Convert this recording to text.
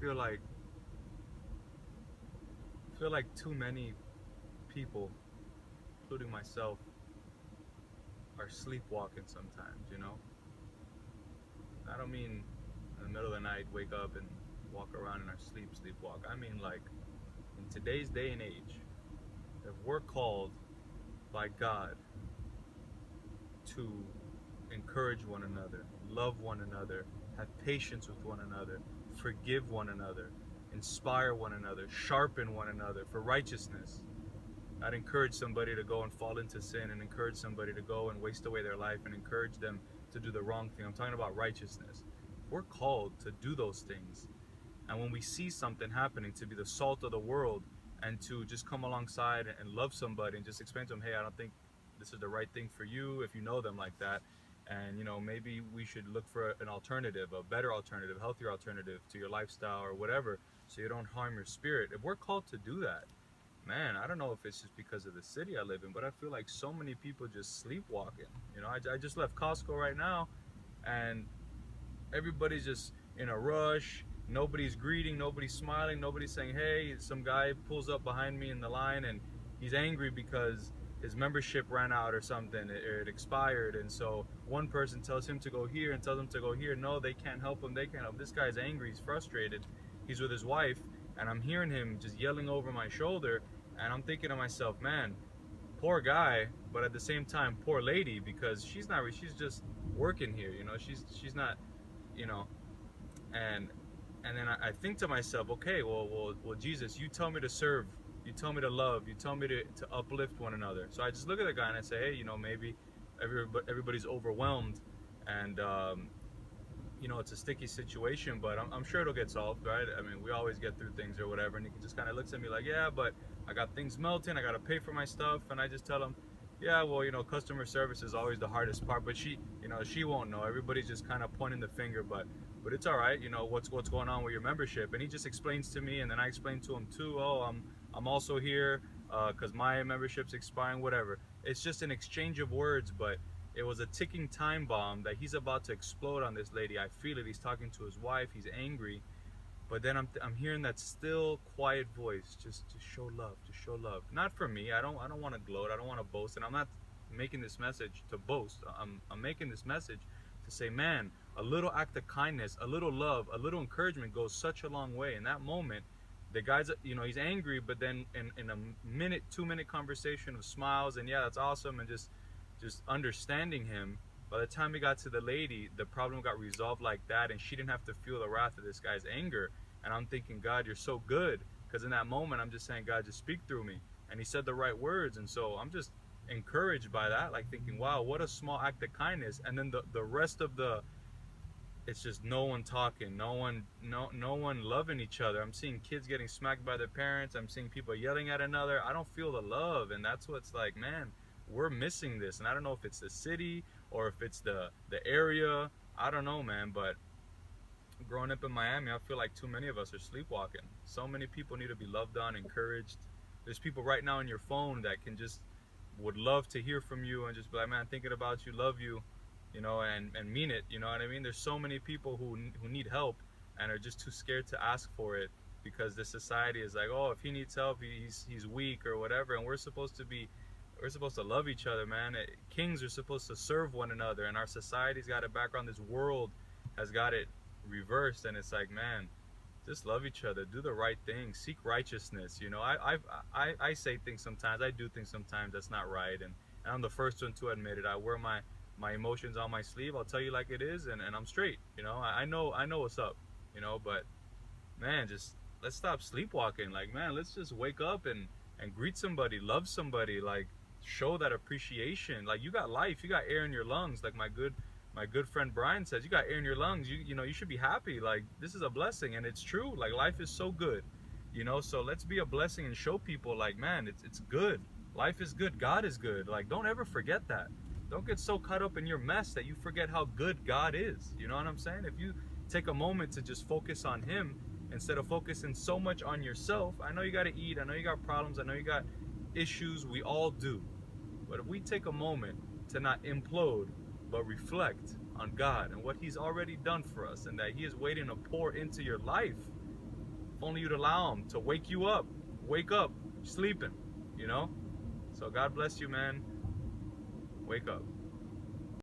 feel like too many people, including myself, are sleepwalking sometimes, you know? I don't mean in the middle of the night wake up and walk around in our sleepwalk. I mean like in today's day and age, if we're called by God to encourage one another, love one another, have patience with one another, forgive one another, inspire one another, sharpen one another for righteousness. I'd encourage somebody to go and fall into sin and encourage somebody to go and waste away their life and encourage them to do the wrong thing. I'm talking about righteousness. We're called to do those things. And when we see something happening, to be the salt of the world and to just come alongside and love somebody and just explain to them, hey, I don't think this is the right thing for you, if you know them like that. And, you know, maybe we should look for an alternative, a better alternative, healthier alternative to your lifestyle or whatever, so you don't harm your spirit. If we're called to do that, man, I don't know if it's just because of the city I live in, but I feel like so many people just sleepwalking. You know, I just left Costco right now, and everybody's just in a rush. Nobody's greeting, nobody's smiling, nobody's saying, hey. Some guy pulls up behind me in the line and he's angry because his membership ran out or something, it expired. And so one person tells him to go here and tells him to go here. No, they can't help him, they can't help him. This guy's angry, he's frustrated, he's with his wife, and I'm hearing him just yelling over my shoulder. And I'm thinking to myself, man, poor guy, but at the same time, poor lady, because she's just working here, you know, she's not, you know. And and then I think to myself, okay, well, Jesus, you tell me to serve, you tell me to love, you tell me to uplift one another. So I just look at the guy and I say, hey, you know, maybe everybody's overwhelmed, and you know, it's a sticky situation, but I'm sure it'll get solved, right? I mean, we always get through things or whatever. And he just kind of looks at me like, yeah, but I got things melting, I got to pay for my stuff. And I just tell him, yeah, well, you know, customer service is always the hardest part, but she, you know, she won't know. Everybody's just kind of pointing the finger, but it's all right. You know, what's going on with your membership? And he just explains to me, and then I explain to him too. Oh, I'm also here because my membership's expiring, whatever. It's just an exchange of words, but it was a ticking time bomb that he's about to explode on this lady. I feel it. He's talking to his wife. He's angry. But then I'm hearing that still quiet voice, just to show love, to show love. Not for me. I don't want to gloat. I don't want to boast. And I'm not making this message to boast. I'm making this message to say, man, a little act of kindness, a little love, a little encouragement goes such a long way. In that moment, the guy's, you know, he's angry, but then in a minute, 2 minute conversation of smiles and yeah, that's awesome, and just understanding him, by the time we got to the lady, the problem got resolved like that, and she didn't have to feel the wrath of this guy's anger. And I'm thinking, God, you're so good, because in that moment, I'm just saying, God, just speak through me. And he said the right words, and so I'm just encouraged by that, like thinking, wow, what a small act of kindness. And then the rest of the, it's just no one talking, no one loving each other. I'm seeing kids getting smacked by their parents, I'm seeing people yelling at another. I don't feel the love, and that's what's like, man, we're missing this. And I don't know if it's the city or if it's the area, I don't know, man. But growing up in Miami, I feel like too many of us are sleepwalking. So many people need to be loved on, encouraged. There's people right now on your phone that can just, would love to hear from you and just be like, man, thinking about you, love you, you know, and mean it. You know what I mean? There's so many people who need help and are just too scared to ask for it, because the society is like, oh, if he needs help, he's weak or whatever. And we're supposed to love each other, man. Kings are supposed to serve one another, and our society's got it background. This world has got it reversed, and it's like, man, just love each other, do the right thing, seek righteousness. You know, I say things sometimes, I do things sometimes that's not right, and I'm the first one to admit it. I wear my emotions on my sleeve. I'll tell you like it is, and I'm straight. You know, I know what's up. You know, but man, just let's stop sleepwalking. Like, man, let's just wake up and greet somebody, love somebody, like show that appreciation. Like, you got life, you got air in your lungs. Like my good friend Brian says, you got air in your lungs. You know, you should be happy. Like, this is a blessing, and it's true. Like, life is so good. You know, so let's be a blessing and show people like, man, it's good. Life is good. God is good. Like, don't ever forget that. Don't get so caught up in your mess that you forget how good God is. You know what I'm saying? If you take a moment to just focus on him instead of focusing so much on yourself. I know you got to eat, I know you got problems, I know you got issues, we all do. But if we take a moment to not implode, but reflect on God and what he's already done for us, and that he is waiting to pour into your life, only you'd allow them to wake you up. Wake up, sleeping, you know? So God bless you, man. Wake up.